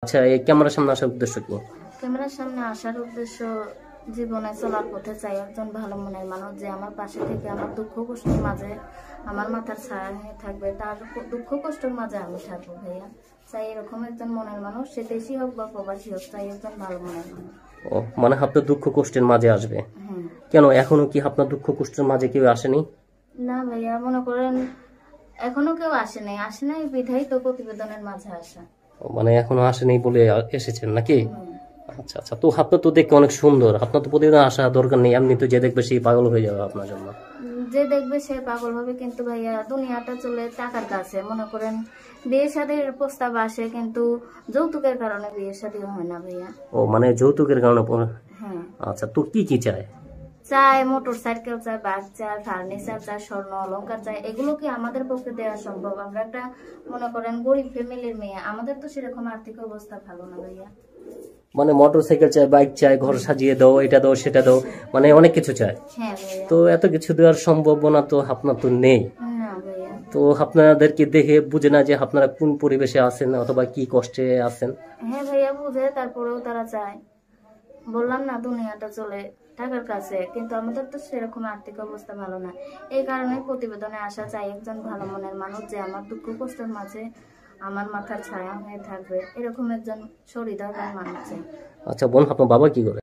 আচ্ছা, এই ক্যামেরার সামনে আসার উদ্দেশ্য কি? ক্যামেরার সামনে আসার উদ্দেশ্য জীবনে চলার পথে চাই একজন ভালো মনের মানুষ, যে আমার পাশে থেকে আমার দুঃখ কষ্টের মাঝে আমার মাথার ছায়া হয়ে থাকবে, তার দুঃখ কষ্টের মাঝে আমি থাকবো ভাইয়া। চাই এরকম একজন মনের মানুষ, সে দেশি হোক বা প্রবাসী হোক, চাই একজন ভালো মনের মানুষ। ও মানে আপনার দুঃখ কষ্টের মাঝে আসবে? হ্যাঁ। কেন এখনো কি আপনার দুঃখ কষ্টের মাঝে কেউ আসেনি? না ভাইয়া, মনে করেন এখনো কেউ আসে নাই বিধায় তো প্রতিবেদনের মাঝে আসা। মানে এখনো আসেনি বলে এসেছেন নাকি? আচ্ছা আচ্ছা, তো আপনার তো দেখতে অনেক সুন্দর, আপনার তো প্রতিদিন আসা দরকার নেই, এমনি তো যে দেখবে সেই পাগল হয়ে যাবে আপনার জন্য। যে দেখবে সে পাগল হবে, কিন্তু ভাইয়া দুনিয়াটা চলে টাকার কাছে। মনে করেন বিয়ে শাদীর প্রস্তাব আসে, কিন্তু যৌতুকের কারণে বিয়ে শাদী হয় না ভাইয়া। ও মানে যৌতুকের কারণে হ্যাঁ। আচ্ছা, তো কি কি চায়? চায় মোটর সাইকেল, চায় বাইক, চায় ফার্নিচার, চায় স্বর্ণ অলংকার, চায়। এগুলো কি আমাদের পক্ষে দেওয়া সম্ভব? আমরা একটা মনে করেন গরিব ফ্যামিলির মেয়ে, আমাদের তো সেরকম আর্থিক অবস্থা ভালো না ভাইয়া। মানে মোটর সাইকেল চায়, বাইক চায়, ঘর সাজিয়ে দাও, এটা দাও সেটা দাও, মানে অনেক কিছু চায়। হ্যাঁ ভাইয়া। তো এত কিছু দেওয়ার সম্ভাবনা তো আপনার তো নেই। না ভাইয়া। তো আপনাদেরকে দেখে বুঝে না যে আপনারা কোন পরিবেশে আছেন অথবা কি কষ্টে আছেন? হ্যাঁ ভাইয়া বুঝে, তারপরেও তারা চায়। বললাম না দুনিয়াটা চলে টাকার কাছে, কিন্তু আমাদের তো সেরকম আর্থিক অবস্থা ভালো না। এই কারণে প্রতিবেদনে আসা চাই একজন ভালো মনের মানুষ, যে আমার দুঃখ কষ্টের মাঝে আমার মাথার ছায়া হয়ে থাকবে, এরকম একজন সহৃদয় মানুষ চাই। আচ্ছা বোন, আপনার বাবা কি করে?